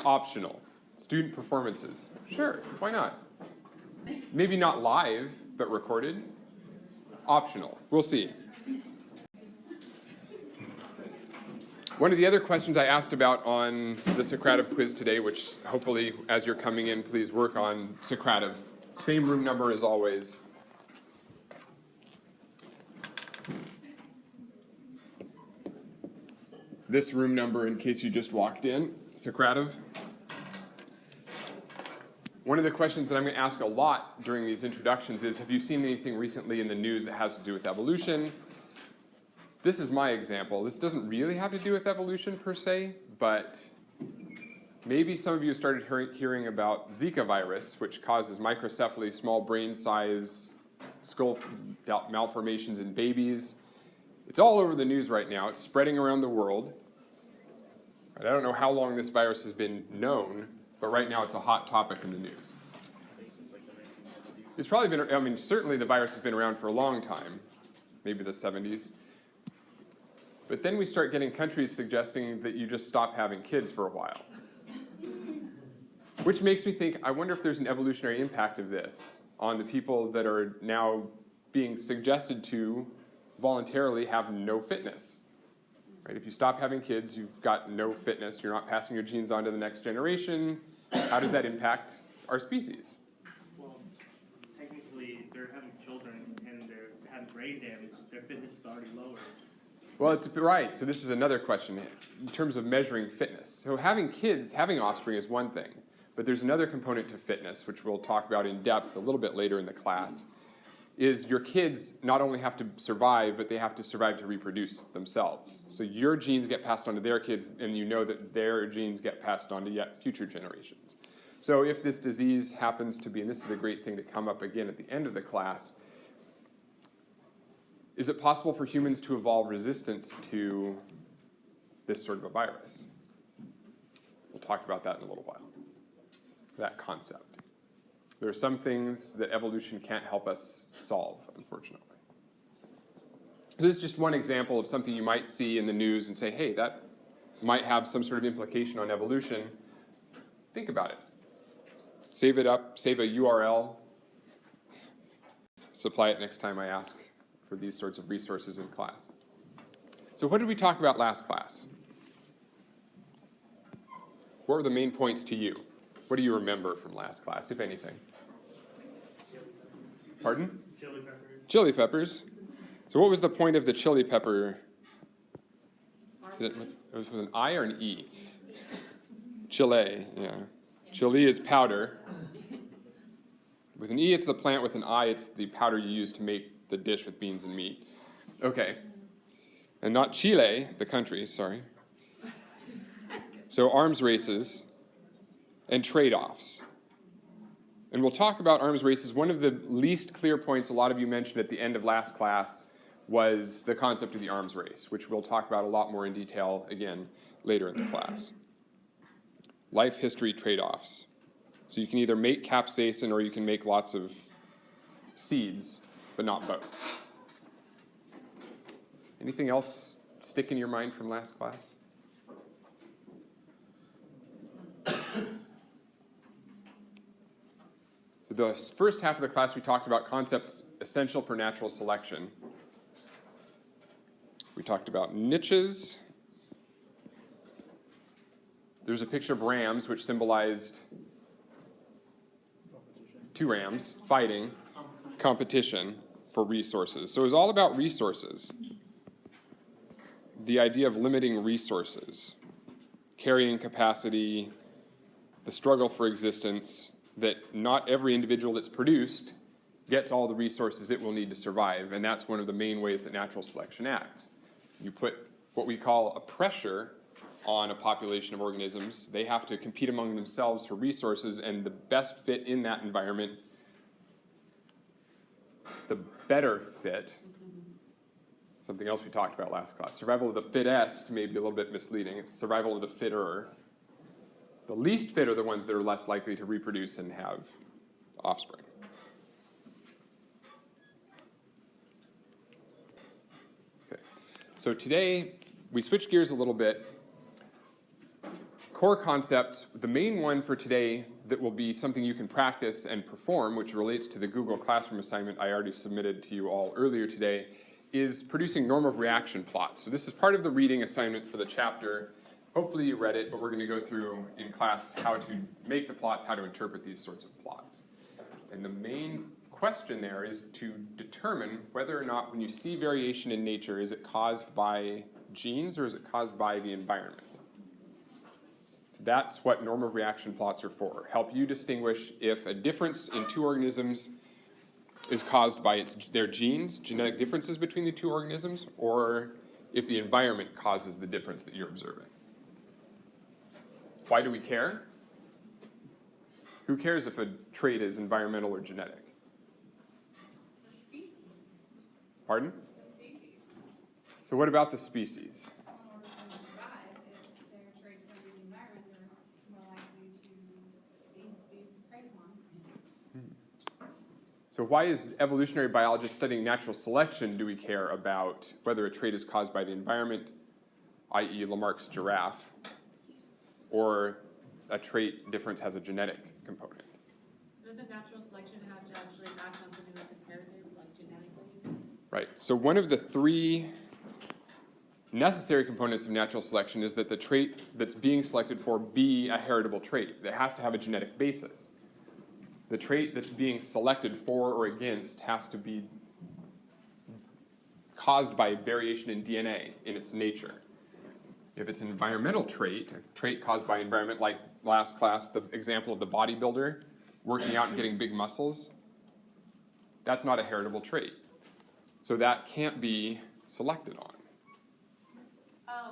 Optional. Student performances. Sure, why not? Maybe not live, but recorded. Optional. We'll see. One of the other questions I asked about on the Socrative quiz today, which hopefully as you're coming in, please work on Socrative. Same room number as always. This room number in case you just walked in, Socrative. One of the questions that I'm going to ask a lot during these introductions is, have you seen anything recently in the news that has to do with evolution? This is my example. This doesn't really have to do with evolution per se, but maybe some of you started hearing about Zika virus, which causes microcephaly, small brain size, skull malformations in babies. It's all over the news right now. It's spreading around the world. I don't know how long this virus has been known, but right now it's a hot topic in the news. It's probably been, I mean, certainly the virus has been around for a long time, maybe the 70s. But then we start getting countries suggesting that you just stop having kids for a while. Which makes me think, I wonder if there's an evolutionary impact of this on the people that are now being suggested to voluntarily have no fitness. Right? If you stop having kids, you've got no fitness, you're not passing your genes on to the next generation. How does that impact our species? Well, technically, if they're having children and they're having brain damage, their fitness is already lower. Well, it's right. So this is another question in terms of measuring fitness. So having kids, having offspring is one thing, but there's another component to fitness, which we'll talk about in depth a little bit later in the class, is your kids not only have to survive, but they have to survive to reproduce themselves. So your genes get passed on to their kids, and you know that their genes get passed on to yet future generations. So if this disease happens to be, and this is a great thing to come up again at the end of the class, is it possible for humans to evolve resistance to this sort of a virus? We'll talk about that in a little while, that concept. There are some things that evolution can't help us solve, unfortunately. So this is just one example of something you might see in the news and say, hey, that might have some sort of implication on evolution. Think about it. Save it up, save a URL, supply it next time I ask for these sorts of resources in class. So what did we talk about last class? What were the main points to you? What do you remember from last class, if anything? Pardon? Chili peppers. Chili peppers. So what was the point of the chili pepper? It was with an I or an E? Chile, yeah. Chili is powder. With an E, it's the plant. With an I, it's the powder you use to make the dish with beans and meat. Okay. And not Chile, the country, sorry. So arms races and trade-offs. And we'll talk about arms races. One of the least clear points a lot of you mentioned at the end of last class was the concept of the arms race, which we'll talk about a lot more in detail again later in the class. Life history trade-offs. So you can either make capsaicin or you can make lots of seeds, but not both. Anything else stick in your mind from last class? So the first half of the class we talked about concepts essential for natural selection. We talked about niches. There's a picture of rams which symbolized two rams fighting, competition for resources. So it was all about resources. The idea of limiting resources, carrying capacity, the struggle for existence, that not every individual that's produced gets all the resources it will need to survive, and that's one of the main ways that natural selection acts. You put what we call a pressure on a population of organisms. They have to compete among themselves for resources, and the best fit in that environment, the better fit, something else we talked about last class. Survival of the fittest may be a little bit misleading. It's survival of the fitter. The least fit are the ones that are less likely to reproduce and have offspring. Okay, so today we switch gears a little bit. core concepts, the main one for today that will be something you can practice and perform, which relates to the Google Classroom assignment I already submitted to you all earlier today, is producing norm of reaction plots. So this is part of the reading assignment for the chapter. Hopefully you read it, but we're going to go through in class how to make the plots, how to interpret these sorts of plots. And the main question there is to determine whether or not when you see variation in nature, is it caused by genes or is it caused by the environment? So that's what norm of reaction plots are for. Help you distinguish if a difference in two organisms is caused by their genes, genetic differences between the two organisms, or if the environment causes the difference that you're observing. Why do we care? Who cares if a trait is environmental or genetic? The species. Pardon? The species. So what about the species? In order for them to survive, if their traits are in the environment, they're more likely to be preyed upon. So why is evolutionary biologists studying natural selection do we care about whether a trait is caused by the environment, i.e. Lamarck's giraffe, or a trait difference has a genetic component? Doesn't natural selection have to actually act on something that's inherited, like genetically? Right. So one of the three necessary components of natural selection is that the trait that's being selected for be a heritable trait. That has to have a genetic basis. The trait that's being selected for or against has to be caused by variation in DNA in its nature. If it's an environmental trait, a trait caused by environment, like last class, the example of the bodybuilder working out and getting big muscles, that's not a heritable trait. So that can't be selected on.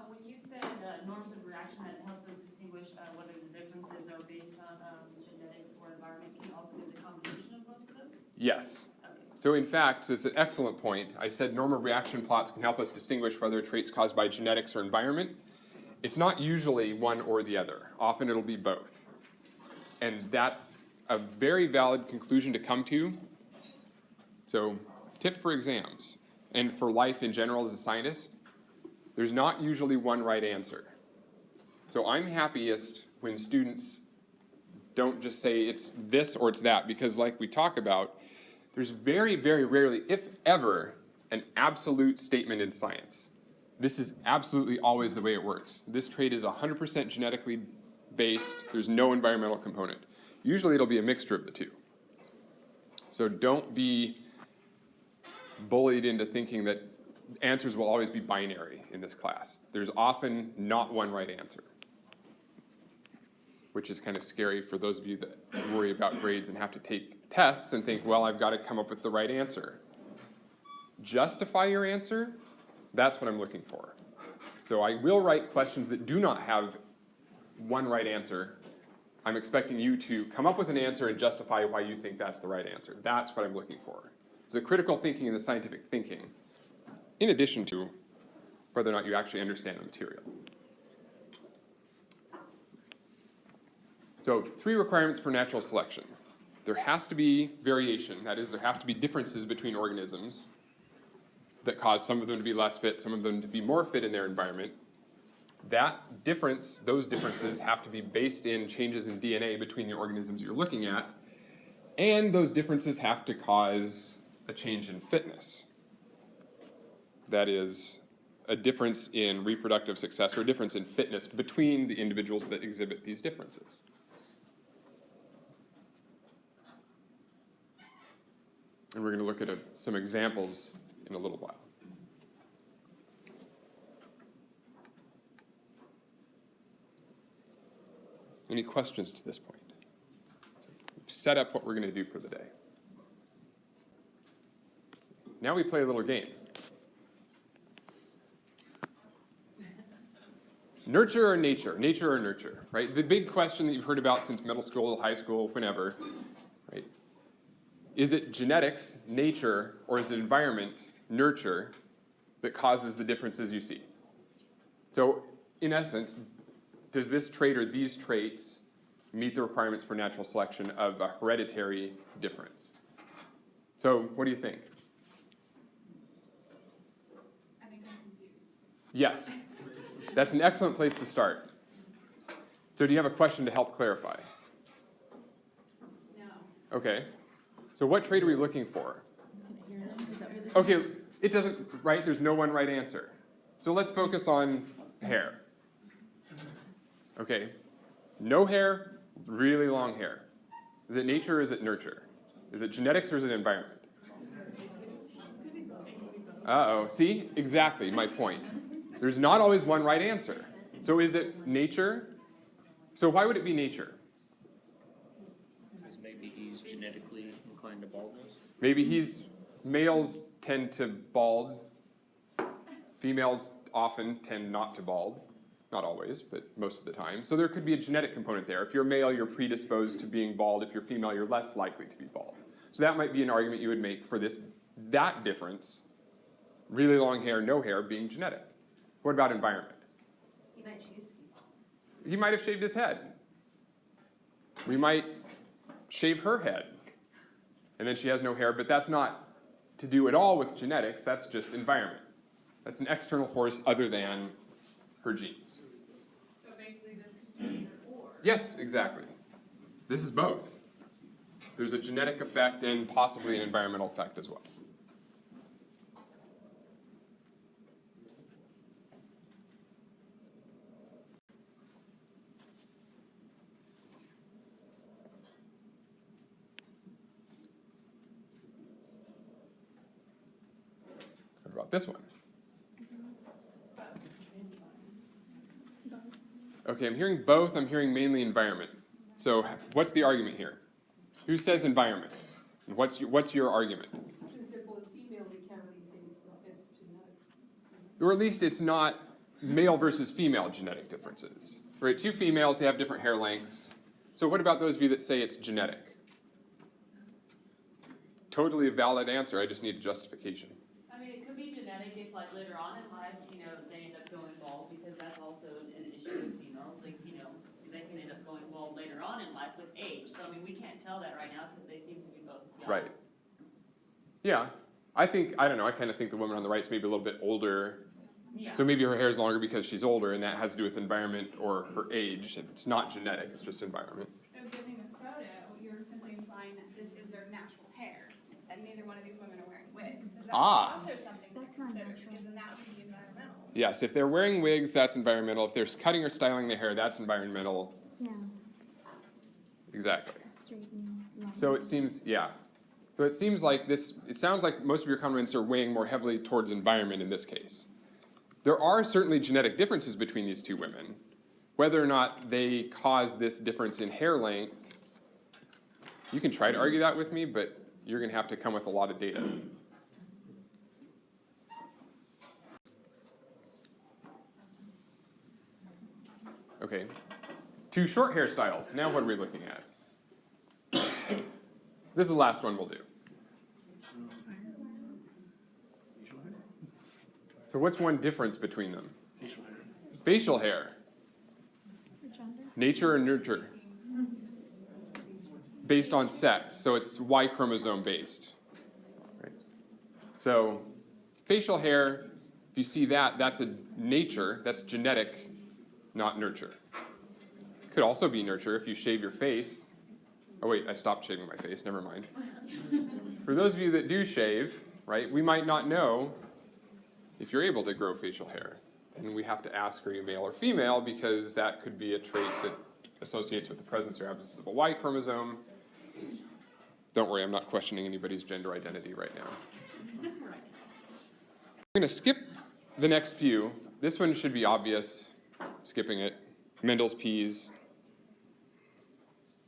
When you said norms of reaction, that helps us distinguish whether the differences are based on genetics or environment, can you also give the combination of both of those? Yes. Okay. So in fact, it's an excellent point. I said norm of reaction plots can help us distinguish whether a trait's caused by genetics or environment. It's not usually one or the other. Often it'll be both. And that's a very valid conclusion to come to. So, tip for exams and for life in general as a scientist, there's not usually one right answer. So I'm happiest when students don't just say it's this or it's that, because like we talk about, there's very, very rarely, if ever, an absolute statement in science. This is absolutely always the way it works. This trait is 100% genetically based. There's no environmental component. Usually it'll be a mixture of the two. So don't be bullied into thinking that answers will always be binary in this class. There's often not one right answer, which is kind of scary for those of you that worry about grades and have to take tests and think, well, I've got to come up with the right answer. Justify your answer. That's what I'm looking for. So I will write questions that do not have one right answer. I'm expecting you to come up with an answer and justify why you think that's the right answer. That's what I'm looking for. It's the critical thinking and the scientific thinking, in addition to whether or not you actually understand the material. So 3 requirements for natural selection. There has to be variation. That is, there have to be differences between organisms that cause some of them to be less fit, some of them to be more fit in their environment. That difference, those differences have to be based in changes in DNA between the organisms you're looking at, and those differences have to cause a change in fitness. That is, a difference in reproductive success or a difference in fitness between the individuals that exhibit these differences. And we're going to look at some examples in a little while. Any questions to this point? So we've set up what we're going to do for the day. Now we play a little game. Nurture or nature? Nature or nurture, right? The big question that you've heard about since middle school, high school, whenever, right? Is it genetics, nature, or is it environment, nurture, that causes the differences you see? So, in essence, does this trait or these traits meet the requirements for natural selection of a hereditary difference? So, what do you think? I think I'm confused. Yes. That's an excellent place to start. So do you have a question to help clarify? No. Okay. So what trait are we looking for? Okay, it doesn't, right? There's no one right answer. So let's focus on hair. Okay. No hair, really long hair. Is it nature or is it nurture? Is it genetics or is it environment? Uh-oh, see? Exactly my point. There's not always one right answer. So is it nature? So why would it be nature? Because maybe he's genetically inclined to baldness. Maybe males tend to bald. Females often tend not to bald. Not always, but most of the time. So there could be a genetic component there. If you're male, you're predisposed to being bald. If you're female, you're less likely to be bald. So that might be an argument you would make for that difference, really long hair, no hair, being genetic. What about environment? He might choose to be bald. He might have shaved his head. We might shave her head. And then she has no hair, but that's not to do at all with genetics. That's just environment. That's an external force other than her genes. So basically this could be either or. Yes, exactly. This is both. There's a genetic effect and possibly an environmental effect as well. What about this one? Okay, I'm hearing both. I'm hearing mainly environment. So what's the argument here? Who says environment? What's your argument? Since they're both female, we can't really say it's genetic. Or at least it's not male versus female genetic differences. Right? Two females, they have different hair lengths. So what about those of you that say it's genetic? Totally a valid answer. I just need a justification. I mean, it could be genetic if like later on in life, they end up going bald, because that's also an issue with females. Like, they can end up going bald later on in life with age. So, I mean, we can't tell that right now because they seem to be both young. Right. Yeah. I don't know, I kind of think the woman on the right is maybe a little bit older. Yeah. So maybe her hair is longer because she's older, and that has to do with environment or her age. It's not genetic, it's just environment. So giving a photo, you're simply implying that this is their natural hair, that neither one of these women are wearing wigs. So that's also something to consider, because then that would be environmental. Yes, if they're wearing wigs, that's environmental. If they're cutting or styling their hair, that's environmental. Yeah, Exactly. straightening. So it seems, yeah. So it seems like it sounds like most of your comments are weighing more heavily towards environment in this case. There are certainly genetic differences between these two women. Whether or not they cause this difference in hair length, you can try to argue that with me, but you're going to have to come with a lot of data. Okay, two short hairstyles. Now what are we looking at? This is the last one we'll do. Facial hair? So what's one difference between them? Facial hair. Facial hair. Gender? Nature or nurture? Based on sex, so it's Y chromosome based. Right. So facial hair, if you see that, that's a nature, that's genetic, not nurture. Could also be nurture if you shave your face. Oh wait, I stopped shaving my face, never mind. For those of you that do shave, right, we might not know if you're able to grow facial hair. And we have to ask, are you male or female, because that could be a trait that associates with the presence or absence of a Y chromosome. Don't worry, I'm not questioning anybody's gender identity right now. We're going to skip the next few. This one should be obvious, skipping it. Mendel's peas.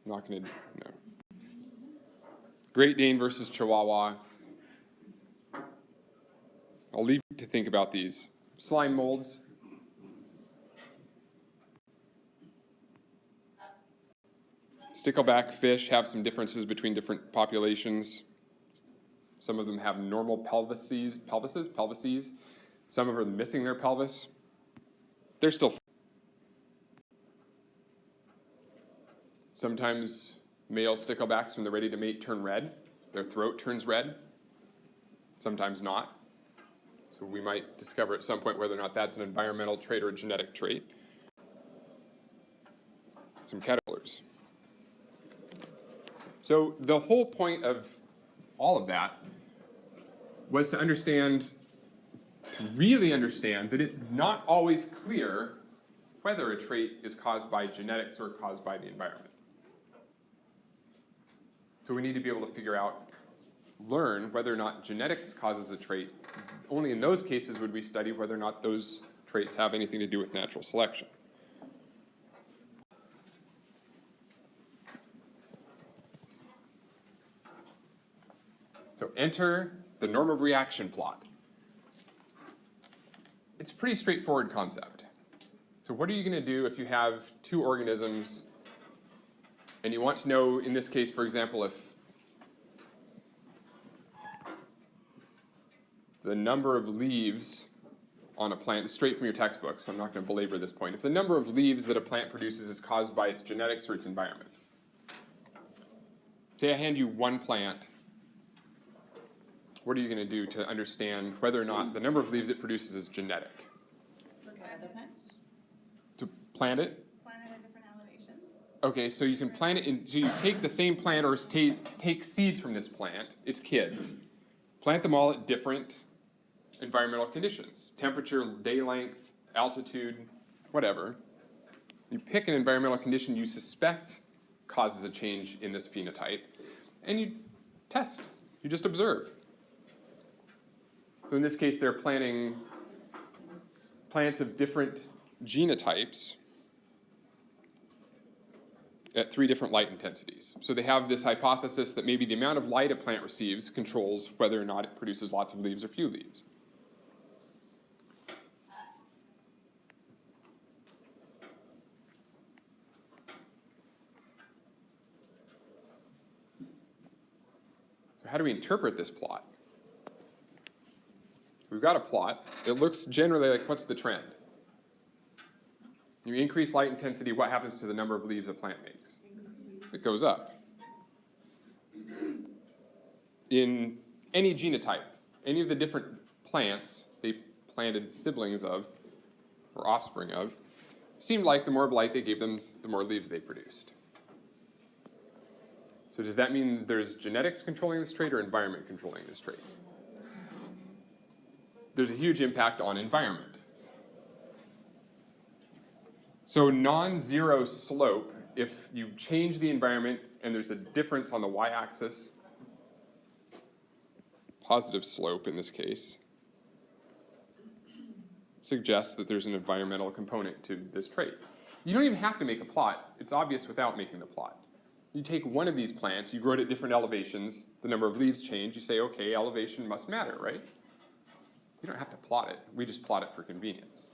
I'm not going to, no. Great Dane versus Chihuahua. I'll leave you to think about these. Slime molds. Stickleback fish have some differences between different populations. Some of them have normal pelvises. Some of them are missing their pelvis. They're still. Sometimes male sticklebacks, when they're ready to mate, turn red. Their throat turns red. Sometimes not. So we might discover at some point whether or not that's an environmental trait or a genetic trait. some caterpillars. So the whole point of all of that was to really understand that it's not always clear whether a trait is caused by genetics or caused by the environment. So we need to be able to learn whether or not genetics causes a trait. Only in those cases would we study whether or not those traits have anything to do with natural selection. So enter the norm of reaction plot. It's a pretty straightforward concept. So what are you going to do if you have two organisms and you want to know, in this case, for example, if the number of leaves on a plant, straight from your textbook, so I'm not going to belabor this point. If the number of leaves that a plant produces is caused by its genetics or its environment. Say I hand you one plant. What are you going to do to understand whether or not the number of leaves it produces is genetic? Look at other plants. To plant it? Plant it at different elevations. Okay, so you can plant it in, so you take the same plant or take seeds from this plant, its kids, plant them all at different environmental conditions, temperature, day length, altitude, whatever. You pick an environmental condition you suspect causes a change in this phenotype, and you test, you just observe. So in this case, they're planting plants of different genotypes at 3 different light intensities. So they have this hypothesis that maybe the amount of light a plant receives controls whether or not it produces lots of leaves or few leaves. So how do we interpret this plot? We've got a plot. It looks generally like, what's the trend? You increase light intensity, what happens to the number of leaves a plant makes? It goes up. In any genotype, any of the different plants they planted siblings of, or offspring of, seemed like the more light they gave them, the more leaves they produced. So does that mean there's genetics controlling this trait or environment controlling this trait? There's a huge impact on environment. So non-zero slope, if you change the environment and there's a difference on the y-axis, positive slope in this case, suggests that there's an environmental component to this trait. You don't even have to make a plot. It's obvious without making the plot. You take one of these plants, you grow it at different elevations, the number of leaves change, you say, okay, elevation must matter, right? You don't have to plot it. We just plot it for convenience.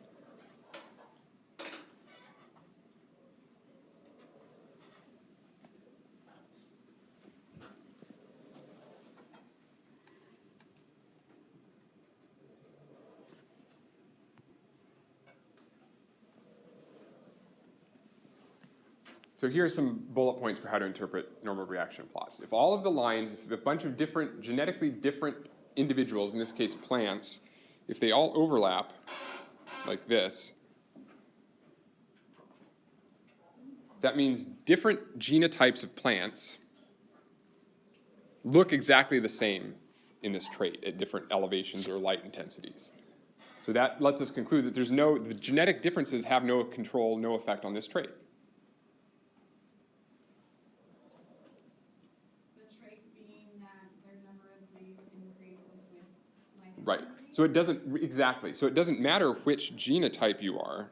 So here are some bullet points for how to interpret normal reaction plots. If all of the lines, if a bunch of different, genetically different individuals, in this case plants, if they all overlap like this, that means different genotypes of plants look exactly the same in this trait at different elevations or light intensities. So that lets us conclude that the genetic differences have no control, no effect on this trait. The trait being that their number of leaves increases with light Right. intensity? So it doesn't, exactly. So it doesn't matter which genotype you are.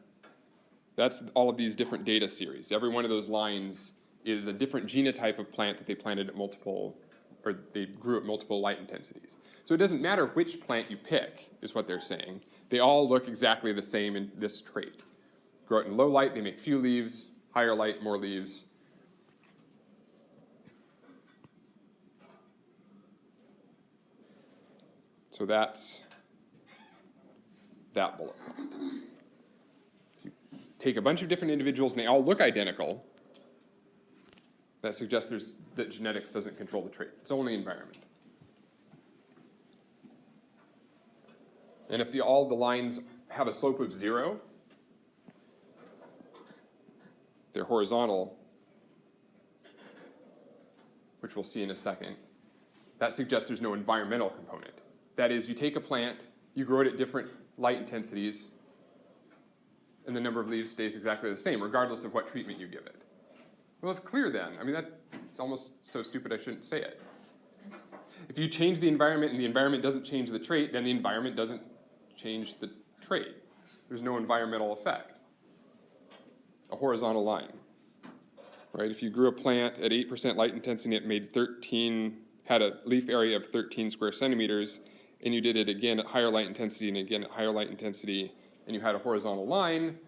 That's all of these different data series. Every one of those lines is a different genotype of plant that they planted at multiple, or they grew at multiple light intensities. So it doesn't matter which plant you pick, is what they're saying. They all look exactly the same in this trait. Grow it in low light, they make few leaves. Higher light, more leaves. So that's that bullet point. If you take a bunch of different individuals and they all look identical, that suggests that genetics doesn't control the trait. It's only environment. And if all the lines have a slope of 0, they're horizontal, which we'll see in a second, that suggests there's no environmental component. That is, you take a plant, you grow it at different light intensities, and the number of leaves stays exactly the same, regardless of what treatment you give it. Well, it's clear then. I mean, that's almost so stupid I shouldn't say it. If you change the environment and the environment doesn't change the trait, then the environment doesn't change the trait. There's no environmental effect. A horizontal line, right? If you grew a plant at 8% light intensity, it made had a leaf area of 13 square centimeters, and you did it again at higher light intensity and again at higher light intensity, and you had a horizontal line,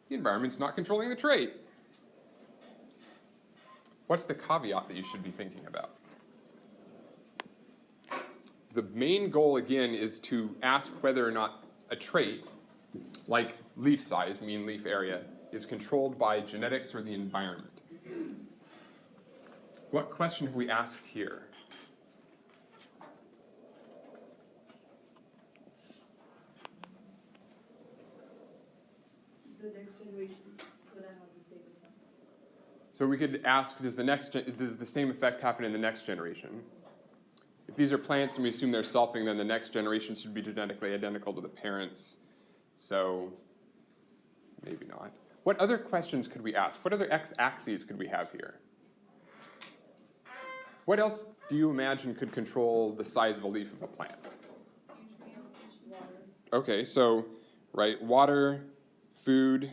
the environment's not controlling the trait. What's the caveat that you should be thinking about? The main goal, again, is to ask whether or not a trait, like leaf size, mean leaf area, is controlled by genetics or the environment. What question have we asked here? The next generation gonna have the same effect. So we could ask, does the same effect happen in the next generation? If these are plants and we assume they're selfing, then the next generation should be genetically identical to the parents. So maybe not. What other questions could we ask? What other x-axes could we have here? What else do you imagine could control the size of a leaf of a plant? Okay, so, right, water, food,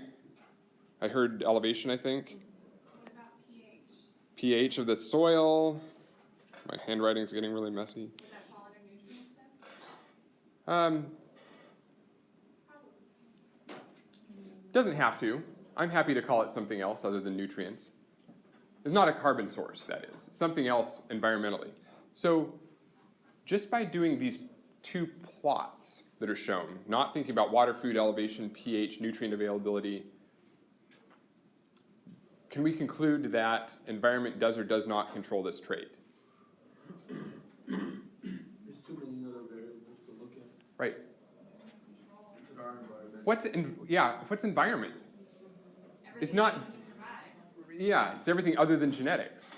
I heard elevation, I think. What about pH? pH of the soil. My handwriting's getting really messy. Is that fall under nutrients then? Doesn't have to. I'm happy to call it something else other than nutrients. It's not a carbon source, that is. It's something else environmentally. So just by doing these two plots that are shown, not thinking about water, food, elevation, pH, nutrient availability, can we conclude that environment does or does not control this trait? There's too many other variables to look at. Right. In our environment. What's environment? It's Everything not, needs to survive. yeah, it's everything other than genetics.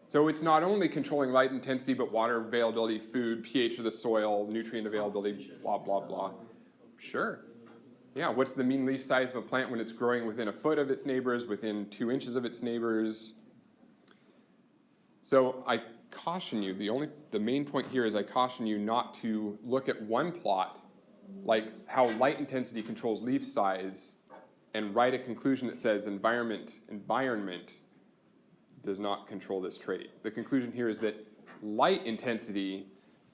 So it's not only controlling light intensity, but water availability, food, pH of the soil, nutrient availability, blah, blah, blah. Sure. Yeah, what's the mean leaf size of a plant when it's growing within a foot of its neighbors, within 2 inches of its neighbors? So I caution you, the main point here is I caution you not to look at one plot, like how light intensity controls leaf size, and write a conclusion that says environment does not control this trait. The conclusion here is that light intensity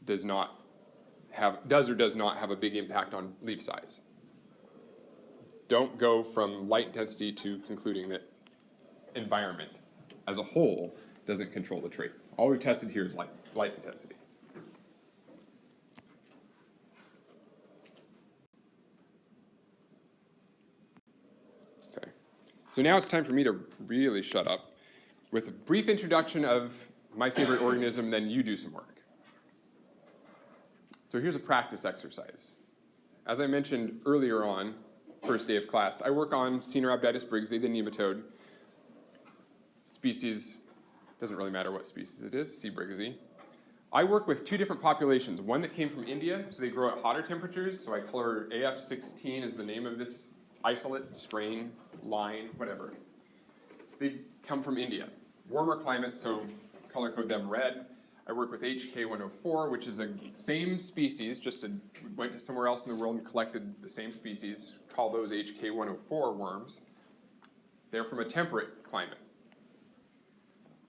does or does not have a big impact on leaf size. Don't go from light intensity to concluding that environment as a whole doesn't control the trait. All we've tested here is light intensity. Okay, so now it's time for me to really shut up with a brief introduction of my favorite organism, then you do some work. So here's a practice exercise. As I mentioned earlier on, first day of class, I work on Caenorhabditis briggsae, the nematode species. Doesn't really matter what species it is, C. briggsae. I work with two different populations. One that came from India, so they grow at hotter temperatures. So I color AF16 is the name of this isolate, strain, line, whatever. They come from India. Warmer climate, so color code them red. I work with HK104, which is the same species, went to somewhere else in the world and collected the same species, call those HK104 worms. They're from a temperate climate.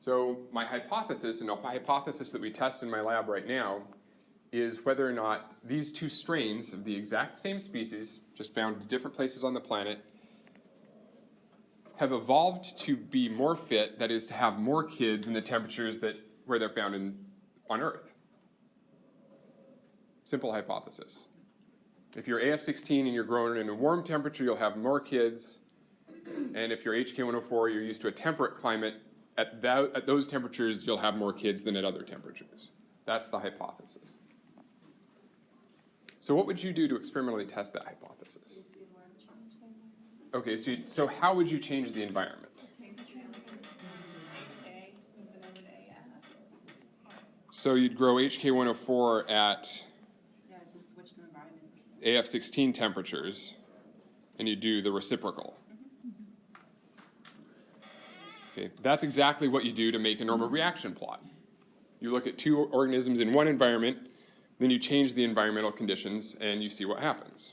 So my hypothesis, and a hypothesis that we test in my lab right now, is whether or not these two strains of the exact same species, just found in different places on the planet, have evolved to be more fit, that is to have more kids in the temperatures where they're found on Earth. Simple hypothesis. If you're AF16 and you're growing in a warm temperature, you'll have more kids. And if you're HK104, you're used to a temperate climate, at those temperatures, you'll have more kids than at other temperatures. That's the hypothesis. So what would you do to experimentally test that hypothesis? Okay, so how would you change the environment? Take So you'd grow HK104 at Yeah, just switch the environments. AF16 temperatures, and you do the reciprocal. Okay, that's exactly what you do to make a normal reaction plot. You look at two organisms in one environment, then you change the environmental conditions, and you see what happens.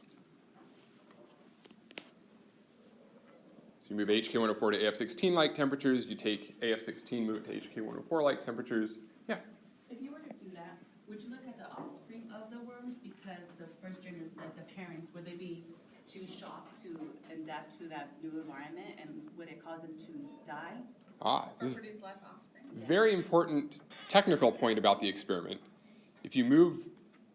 So you move HK104 to AF16-like temperatures, you take AF16, move it to HK104-like temperatures. Yeah? If you were to do that, would you look at the offspring of the worms? Because the first generation, like the parents, would they be too shocked to adapt to that new environment, and would it cause them to die? This is Produce less offspring. a very important technical point about the experiment. If you move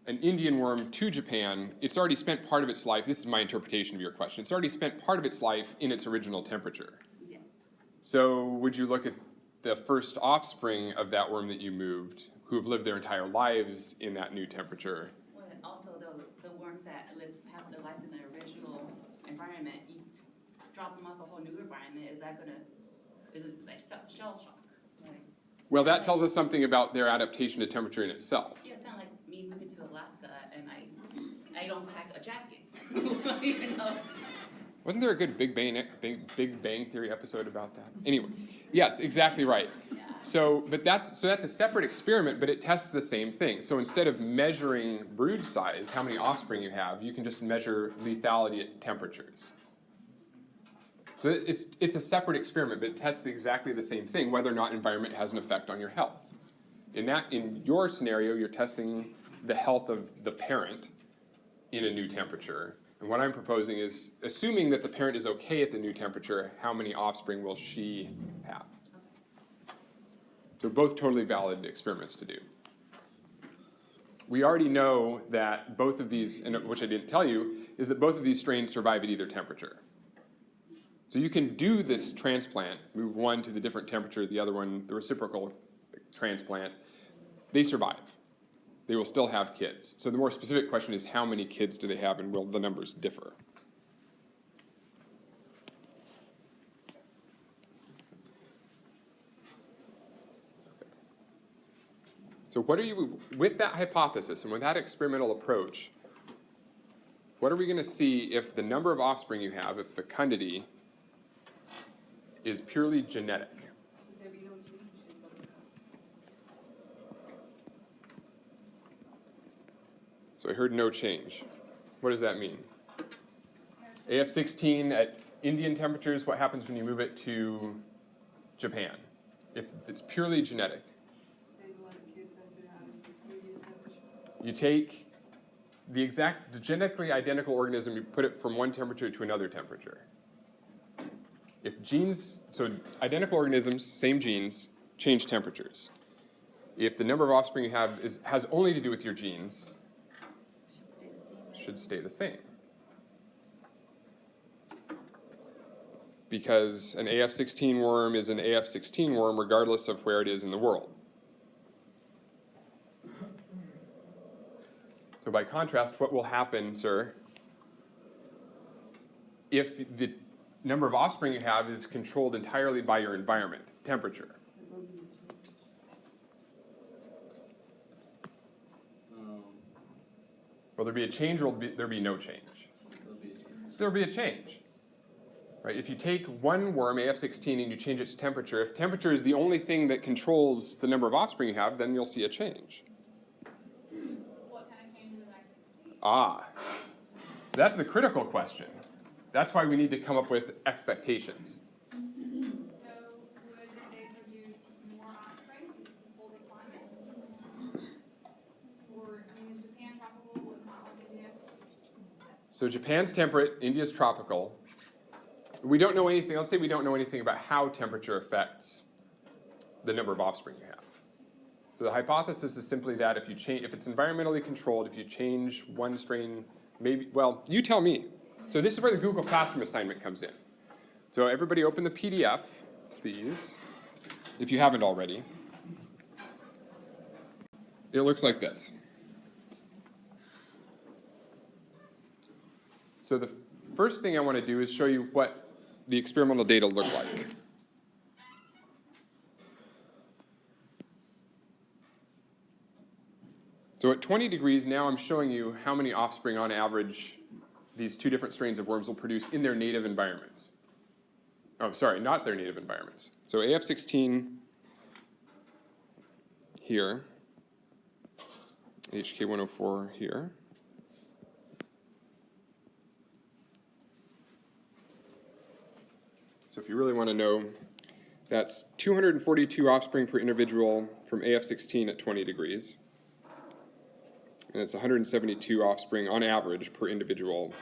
an Indian worm to Japan, it's already spent part of its life, this is my interpretation of your question, it's already spent part of its life in its original temperature. Yes. So would you look at the first offspring of that worm that you moved, who have lived their entire lives in that new temperature? Well, also the worms that live half their life in their original environment, you drop them off a whole new environment, is it like shell shock? Like, Well, that tells us something about their adaptation to temperature in itself. yeah, it's kind of like me moving to Alaska and I don't pack a jacket. You know? Wasn't there a good Big Bang Theory episode about that? Anyway, yes, exactly right. So that's a separate experiment, but it tests the same thing. So instead of measuring brood size, how many offspring you have, you can just measure lethality at temperatures. So it's a separate experiment, but it tests exactly the same thing, whether or not environment has an effect on your health. In your scenario, you're testing the health of the parent in a new temperature. And what I'm proposing is, assuming that the parent is okay at the new temperature, how many offspring will she have? So both totally valid experiments to do. We already know that both of these, and which I didn't tell you, is that both of these strains survive at either temperature. So you can do this transplant, move one to the different temperature, the other one, the reciprocal transplant. They survive. They will still have kids. So the more specific question is, how many kids do they have, and will the numbers differ? So what are you, with that hypothesis and with that experimental approach, what are we going to see if the number of offspring you have, if fecundity, is purely genetic? Would there be no change in the So I heard no change. What does that mean? AF16 at Indian temperatures, what happens when you move it to Japan? If it's purely genetic. same amount of kids as they had in the previous temperature? You take the genetically identical organism, you put it from one temperature to another temperature. If genes, so identical organisms, same genes, change temperatures. If the number of offspring you have has only to do with your genes, should stay the same. Because an AF16 worm is an AF16 worm regardless of where it is in the world. So by contrast, what will happen, sir, if the number of offspring you have is controlled entirely by your environment, temperature? There will be a change. Will there be a change, or will there be no change? There will be a change. Right? If you take one worm, AF16, and you change its temperature, if temperature is the only thing that controls the number of offspring you have, then you'll see a change. What kind of changes would I see? So that's the critical question. That's why we need to come up with expectations. So would they produce more offspring in colder climate? Or, I mean, is Japan tropical with not like India? So Japan's temperate, India's tropical. We don't know anything, let's say we don't know anything about how temperature affects the number of offspring you have. So the hypothesis is simply that if it's environmentally controlled, if you change one strain, maybe, well, you tell me. So this is where the Google Classroom assignment comes in. So everybody open the PDF, please, if you haven't already. It looks like this. So the first thing I want to do is show you what the experimental data look like. So at 20 degrees, now I'm showing you how many offspring on average these two different strains of worms will produce in their native environments. Oh, sorry, not their native environments. So AF16 here, HK104 here. So if you really want to know, that's 242 offspring per individual from AF16 at 20 degrees. And it's 172 offspring on average per individual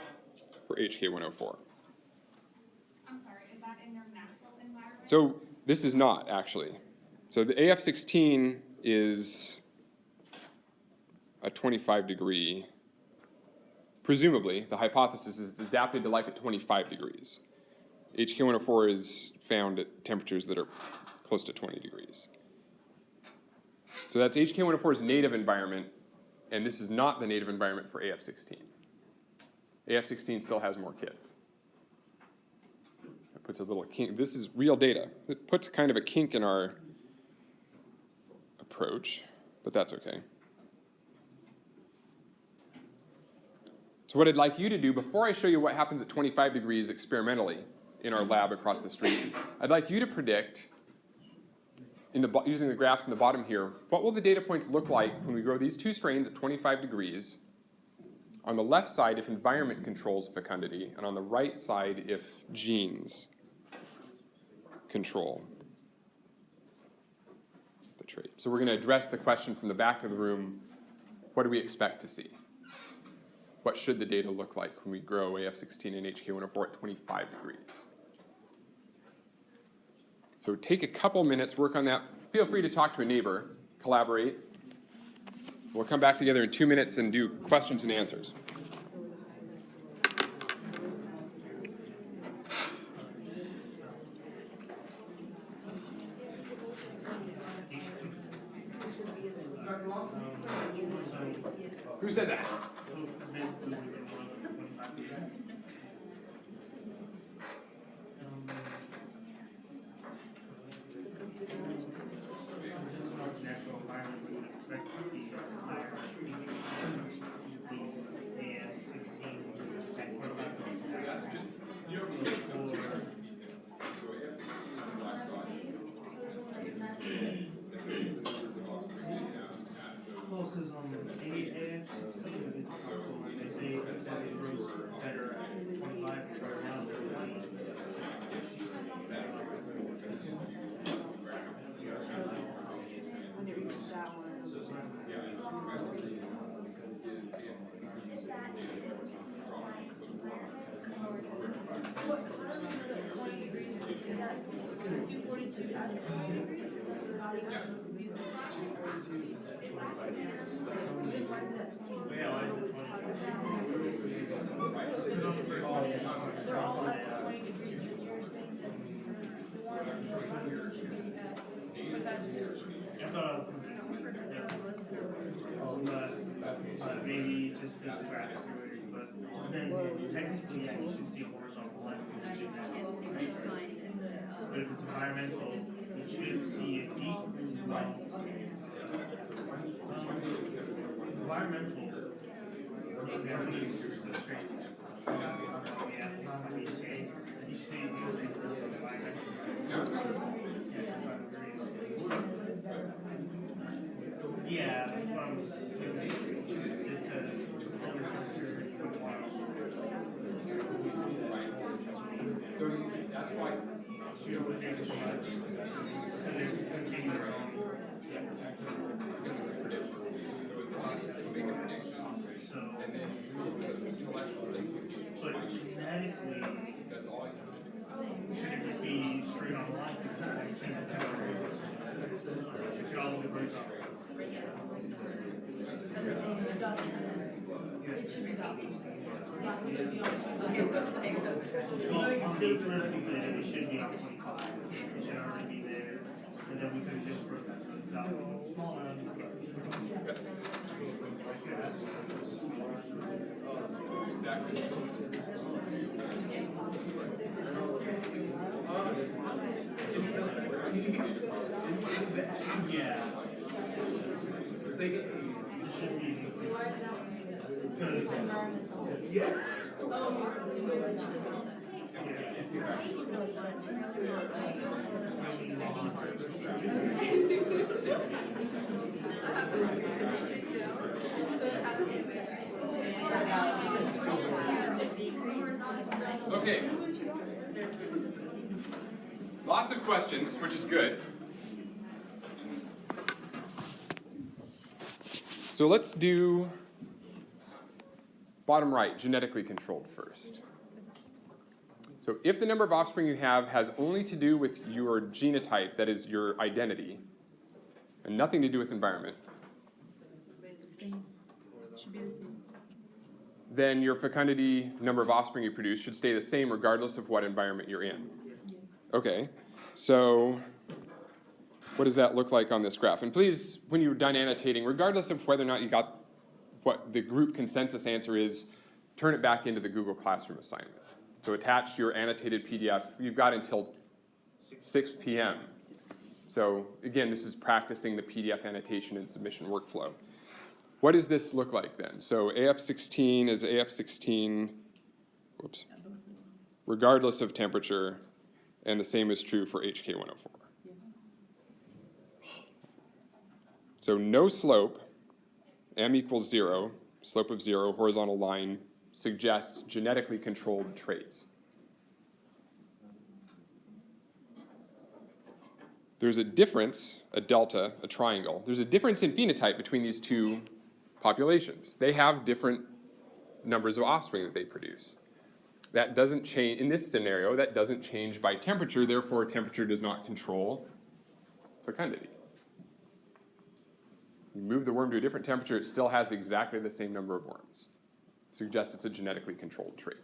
for HK104. I'm sorry, is that in their natural environment? So this is not, actually. So the AF16 is a 25 degree, presumably, the hypothesis is it's adapted to life at 25 degrees. HK104 is found at temperatures that are close to 20 degrees. So that's HK104's native environment, and this is not the native environment for AF16. AF16 still has more kids. It puts a little kink. This is real data. It puts kind of a kink in our approach, but that's okay. So what I'd like you to do, before I show you what happens at 25 degrees experimentally in our lab across the street, I'd like you to predict, using the graphs in the bottom here, what will the data points look like when we grow these two strains at 25 degrees, on the left side if environment controls fecundity, and on the right side if genes control the trait. So we're going to address the question from the back of the room, what do we expect to see? What should the data look like when we grow AF16 and HK104 at 25 degrees? So take a couple minutes, work on that. Feel free to talk to a neighbor, collaborate. We'll come back together in 2 minutes and do questions and answers. Who said that? Natural environment, we would expect to see higher That's just, you don't need well, because AF16, they say it says it grows better at 25 right now than 20. Maybe just because the graph is weird, but then technically, yeah, you should see a horizontal line because it's genetic. But if it's environmental, you should see a decrease. Environmental, yeah, we need to just go straight. Yeah, you should see a decrease in environmental. Yeah, that's what I was assuming. Just because older temperature, you would want to. So that's why You would take as much. And then continue their own. So, but genetically, should it be straight on the line? Because I think that's it should all be horizontal. It should be documented. It should be on. Well, on the clinical data, it should be on 25. It should already be there. And then we could just work that to the small amount. Yeah. It should be Okay. Lots of questions, which is good. So let's do bottom right, genetically controlled first. So if the number of offspring you have has only to do with your genotype, that is your identity, and nothing to do with environment, Same. Should be the same. then your fecundity number of offspring you produce should stay the same regardless of what environment you're in. Okay, so what does that look like on this graph? And please, when you're done annotating, regardless of whether or not you got what the group consensus answer is, turn it back into the Google Classroom assignment. So attach your annotated PDF. You've got until 6 p.m. So again, this is practicing the PDF annotation and submission workflow. What does this look like then? So AF16 is AF16, whoops, regardless of temperature, and the same is true for HK104. So no slope, m equals 0, slope of 0, horizontal line, suggests genetically controlled traits. There's a difference, a delta, a triangle. There's a difference in phenotype between these two populations. They have different numbers of offspring that they produce. That doesn't change, in this scenario, that doesn't change by temperature, therefore temperature does not control fecundity. You move the worm to a different temperature, it still has exactly the same number of worms. Suggests it's a genetically controlled trait.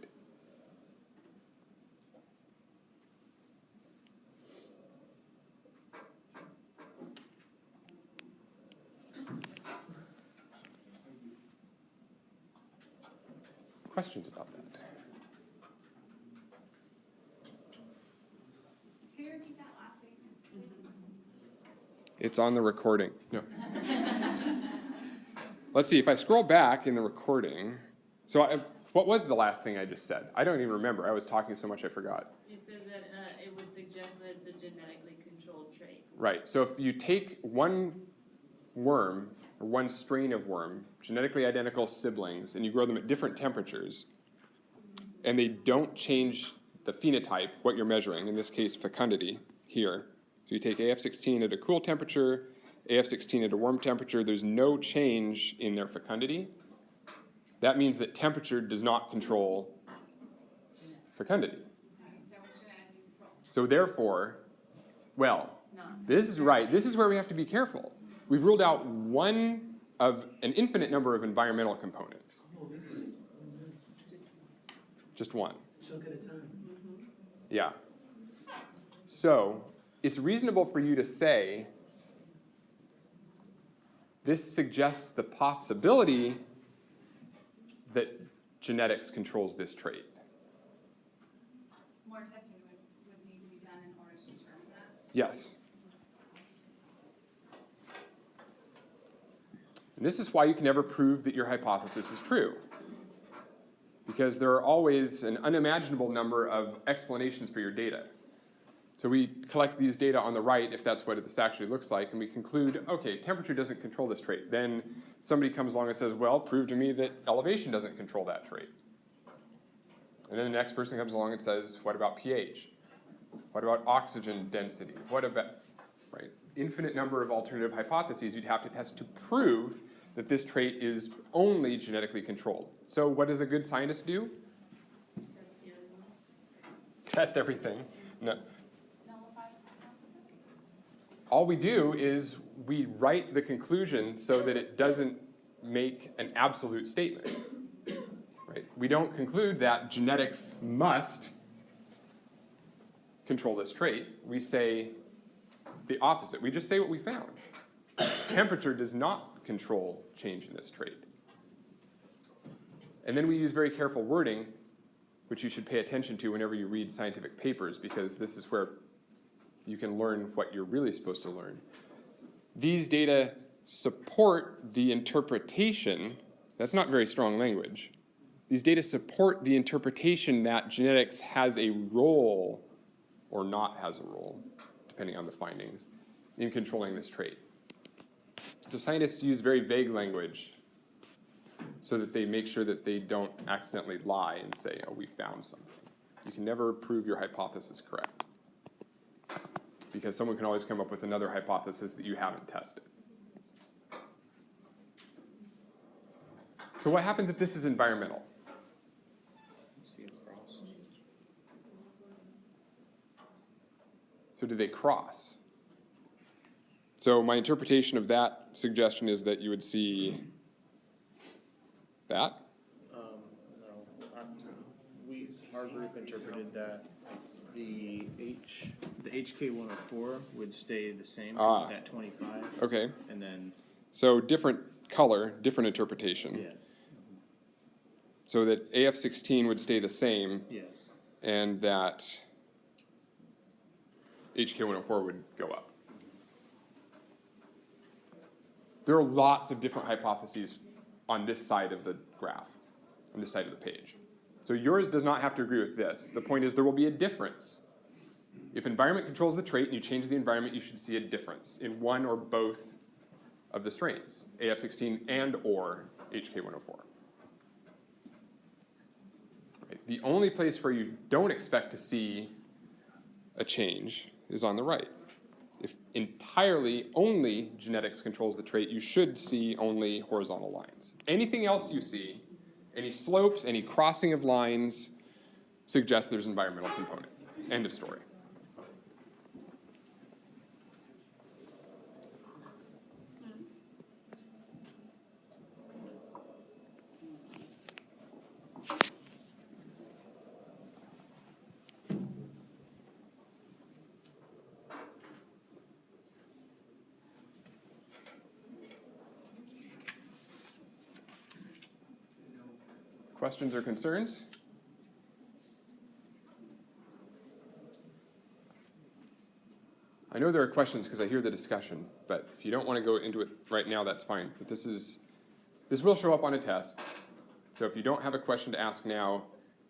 Questions about that? Can you repeat that last statement, please? It's on the recording. No. Let's see, if I scroll back in the recording, what was the last thing I just said? I don't even remember. I was talking so much I forgot. You said that it would suggest that it's a genetically controlled trait. Right, so if you take one worm, or one strain of worm, genetically identical siblings, and you grow them at different temperatures, and they don't change the phenotype, what you're measuring, in this case fecundity, here. So you take AF16 at a cool temperature, AF16 at a warm temperature, there's no change in their fecundity. That means that temperature does not control fecundity. So therefore, well, this is right. This is where we have to be careful. We've ruled out one of an infinite number of environmental components. Just one. Chunk at a time. Yeah. So it's reasonable for you to say this suggests the possibility that genetics controls this trait. More testing would need to be done in order to determine that. Yes. And this is why you can never prove that your hypothesis is true. Because there are always an unimaginable number of explanations for your data. So we collect these data on the right, if that's what this actually looks like, and we conclude, okay, temperature doesn't control this trait. Then somebody comes along and says, well, prove to me that elevation doesn't control that trait. And then the next person comes along and says, what about pH? What about oxygen density? What about, right? Infinite number of alternative hypotheses you'd have to test to prove that this trait is only genetically controlled. So what does a good scientist do? Test everything. No. All we do is we write the conclusion so that it doesn't make an absolute statement. Right? We don't conclude that genetics must control this trait. We say the opposite. We just say what we found. Temperature does not control change in this trait. And then we use very careful wording, which you should pay attention to whenever you read scientific papers, because this is where you can learn what you're really supposed to learn. These data support the interpretation That's not very strong language. These data support the interpretation that genetics has a role or not has a role, depending on the findings, in controlling this trait. So scientists use very vague language so that they make sure that they don't accidentally lie and say, oh, we found something. You can never prove your hypothesis correct, because someone can always come up with another hypothesis that you haven't tested. So what happens if this is environmental? See it cross. So do they cross? So my interpretation of that suggestion is that you would see that. No, our group interpreted that the HK104 would stay the same because it's at 25, Okay, and then, so different color, different interpretation. yes, So that AF16 would stay the same yes. and that HK104 would go up. There are lots of different hypotheses on this side of the graph, on this side of the page. So yours does not have to agree with this. The point is there will be a difference. If environment controls the trait and you change the environment, you should see a difference in one or both of the strains, AF16 and or HK104. Right. The only place where you don't expect to see a change is on the right. If entirely only genetics controls the trait, you should see only horizontal lines. Anything else you see, any slopes, any crossing of lines, suggests there's an environmental component. End of story. Questions or concerns? I know there are questions because I hear the discussion, but if you don't want to go into it right now, that's fine. But this will show up on a test. So if you don't have a question to ask now,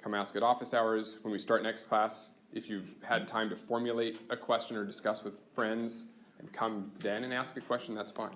come ask at office hours when we start next class. If you've had time to formulate a question or discuss with friends and come then and ask a question, that's fine.